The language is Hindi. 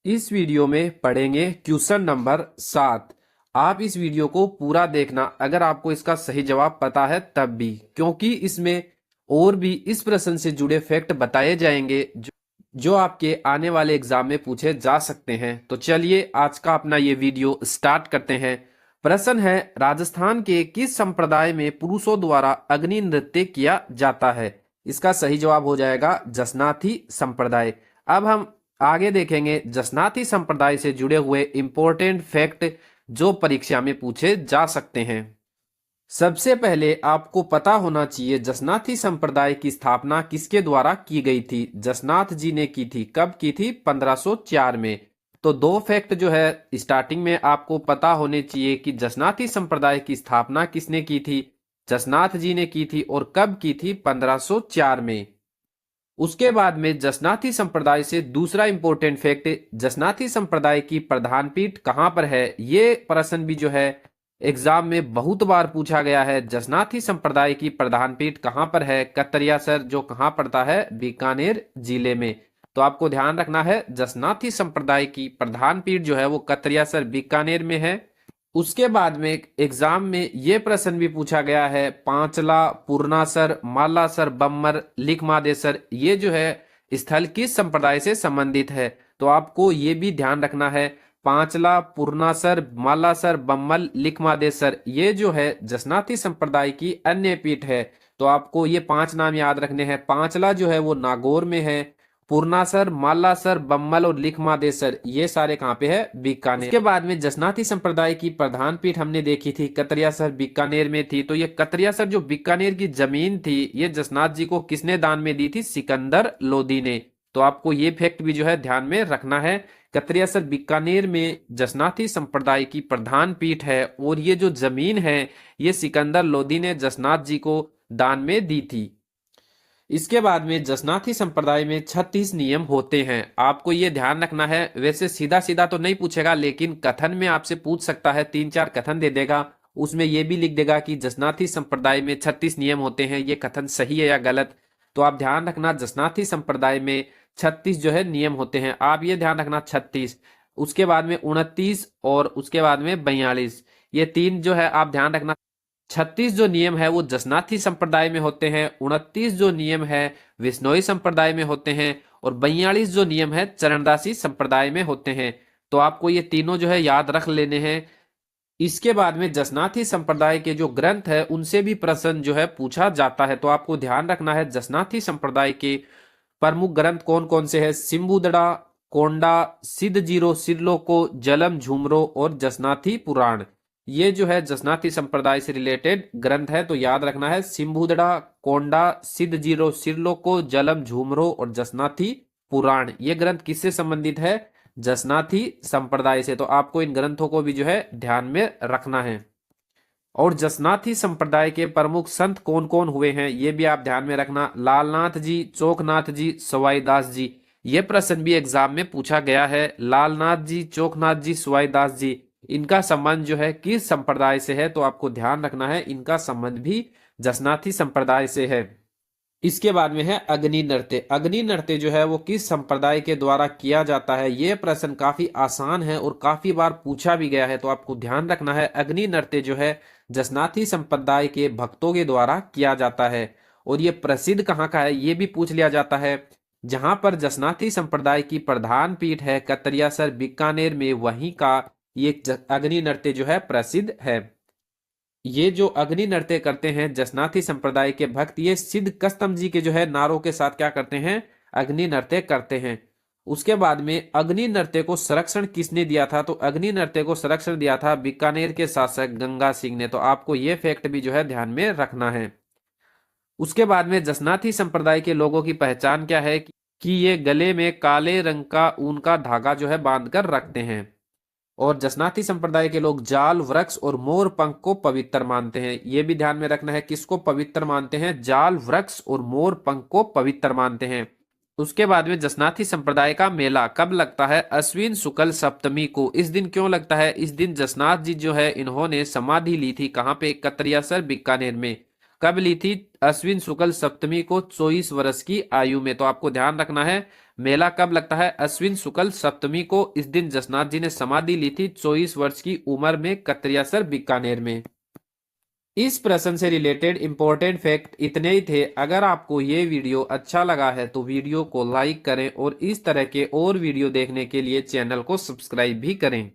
इस वीडियो में पढ़ेंगे क्वेश्चन नंबर 7। आप इस वीडियो को पूरा देखना अगर आपको इसका सही जवाब पता है तब भी, क्योंकि इसमें और भी इस प्रश्न से जुड़े फैक्ट बताए जाएंगे जो आपके आने वाले एग्जाम में पूछे जा सकते हैं। तो चलिए आज का अपना ये वीडियो स्टार्ट करते हैं। प्रश्न है, राजस्थान के किस संप्रदाय में पुरुषों द्वारा अग्नि नृत्य किया जाता है? इसका सही जवाब हो जाएगा जसनाथी संप्रदाय। अब हम आगे देखेंगे जसनाथी संप्रदाय से जुड़े हुए इंपॉर्टेंट फैक्ट जो परीक्षा में पूछे जा सकते हैं। सबसे पहले आपको पता होना चाहिए जसनाथी संप्रदाय की स्थापना किसके द्वारा की गई थी। जसनाथ जी ने की थी। कब की थी? 1504 में। तो दो फैक्ट जो है स्टार्टिंग में आपको पता होने चाहिए कि जसनाथी संप्रदाय की स्थापना किसने की थी। जसनाथ जी ने की थी। और कब की थी? 1504 में। उसके बाद में जसनाथी संप्रदाय से दूसरा इंपॉर्टेंट फैक्ट, जसनाथी संप्रदाय की प्रधान पीठ कहां पर है? ये प्रश्न भी जो है एग्जाम में बहुत बार पूछा गया है। जसनाथी संप्रदाय की प्रधान पीठ कहां पर है? कतरियासर, जो कहां पड़ता है? बीकानेर जिले में। तो आपको ध्यान रखना है जसनाथी संप्रदाय की प्रधान पीठ जो है वो कतरियासर बीकानेर में है। उसके बाद में एग्जाम में ये प्रश्न भी पूछा गया है, पांचला, पूर्णासर, मालासर, बम्मर, लिखमादेसर, ये जो है स्थल किस संप्रदाय से संबंधित है? तो आपको ये भी ध्यान रखना है, पांचला, पूर्णासर, मालासर, बम्मल, लिखमादेसर, ये जो है जसनाथी संप्रदाय की अन्य पीठ है। तो आपको ये 5 नाम याद रखने हैं। पांचला जो है वो नागौर में है। पूर्णासर, मालासर, बम्मल और लिखमादेसर, ये सारे कहाँ पे है? बीकानेर। उसके बाद में जसनाथी संप्रदाय की प्रधान पीठ हमने देखी थी कतरियासर बीकानेर में थी। तो ये कतरियासर जो बीकानेर की जमीन थी ये जसनाथ जी को किसने दान में दी थी? सिकंदर लोदी ने। तो आपको ये फैक्ट भी जो है ध्यान में रखना है। कतरियासर बीकानेर में जसनाथी संप्रदाय की प्रधान पीठ है और ये जो जमीन है ये सिकंदर लोदी ने जसनाथ जी को दान में दी थी। इसके बाद में जसनाथी संप्रदाय में 36 नियम होते हैं। आपको ये ध्यान रखना है। वैसे सीधा सीधा तो नहीं पूछेगा, लेकिन कथन में आपसे पूछ सकता है। 3-4 कथन दे देगा, उसमें यह भी लिख देगा कि जसनाथी संप्रदाय में 36 नियम होते हैं। ये कथन सही है या गलत? तो आप ध्यान रखना जसनाथी संप्रदाय में 36 जो है नियम होते हैं। आप ये ध्यान रखना 36, उसके बाद में 29 और उसके बाद में 42, ये 3 जो है आप ध्यान रखना। 36 जो नियम है वो जसनाथी संप्रदाय में होते हैं, 29 जो नियम है विश्नोई संप्रदाय में होते हैं और 42 जो नियम है चरणदासी संप्रदाय में होते हैं। तो आपको ये तीनों जो है याद रख लेने हैं। इसके बाद में जसनाथी संप्रदाय के जो ग्रंथ है उनसे भी प्रश्न जो है पूछा जाता है। तो आपको ध्यान रखना है जसनाथी संप्रदाय के प्रमुख ग्रंथ कौन कौन से हैं। सिम्बुदड़ा, कोंडा, सिद्ध जीरो, सिरलोको, जलम, झुमरो और जसनाथी पुराण, ये जो है जसनाथी संप्रदाय से रिलेटेड ग्रंथ है। तो याद रखना है सिम्बुदड़ा, कोंडा, सिद्ध जीरो, सिरलोको, जलम, झुमरो और जसनाथी पुराण, ये ग्रंथ किससे संबंधित है? जसनाथी संप्रदाय से। तो आपको इन ग्रंथों को भी जो है ध्यान में रखना है। और जसनाथी संप्रदाय के प्रमुख संत कौन कौन हुए हैं ये भी आप ध्यान में रखना। लालनाथ जी, चोखनाथ जी, सवाईदास जी, ये प्रश्न भी एग्जाम में पूछा गया है। लालनाथ जी, चोखनाथ जी, सवाईदास जी, इनका संबंध जो है किस संप्रदाय से है? तो आपको ध्यान रखना है इनका संबंध भी जसनाथी संप्रदाय से है। इसके बाद में है अग्नि नृत्य। अग्नि नृत्य जो है वो किस संप्रदाय के द्वारा किया जाता है? ये प्रश्न काफी आसान है और काफी बार पूछा भी गया है। तो आपको ध्यान रखना है अग्नि नृत्य जो है जसनाथी संप्रदाय के भक्तों के द्वारा किया जाता है। और ये प्रसिद्ध कहाँ का है ये भी पूछ लिया जाता है। जहां पर जसनाथी संप्रदाय की प्रधान पीठ है कतरियासर बीकानेर में, वहीं का ये अग्नि नृत्य जो है प्रसिद्ध है। ये जो अग्नि नृत्य करते हैं जसनाथी संप्रदाय के भक्त, ये सिद्ध कस्तम जी के जो है नारों के साथ क्या करते हैं? अग्नि नृत्य करते हैं। उसके बाद में अग्नि नृत्य को संरक्षण किसने दिया था? तो अग्नि नृत्य को संरक्षण दिया था बीकानेर के शासक गंगा सिंह ने। तो आपको ये फैक्ट भी जो है ध्यान में रखना है। उसके बाद में जसनाथी संप्रदाय के लोगों की पहचान क्या है कि ये गले में काले रंग का ऊन का धागा जो है बांध कर रखते हैं। और जसनाथी संप्रदाय के लोग जाल, वृक्ष और मोर पंख को पवित्र मानते हैं। ये भी ध्यान में रखना है, किसको पवित्र मानते हैं? जाल, वृक्ष और मोर पंख को पवित्र मानते हैं। उसके बाद में जसनाथी संप्रदाय का मेला कब लगता है? अश्विन शुक्ल सप्तमी को। इस दिन क्यों लगता है? इस दिन जसनाथ जी जो है इन्होंने समाधि ली थी। कहाँ पे? कतरियासर बीकानेर में। कब ली थी? अश्विन शुक्ल सप्तमी को, 24 वर्ष की आयु में। तो आपको ध्यान रखना है मेला कब लगता है? अश्विन शुक्ल सप्तमी को। इस दिन जसनाथ जी ने समाधि ली थी 24 वर्ष की उम्र में कतरियासर बीकानेर में। इस प्रश्न से रिलेटेड इंपॉर्टेंट फैक्ट इतने ही थे। अगर आपको ये वीडियो अच्छा लगा है तो वीडियो को लाइक करें और इस तरह के और वीडियो देखने के लिए चैनल को सब्सक्राइब भी करें।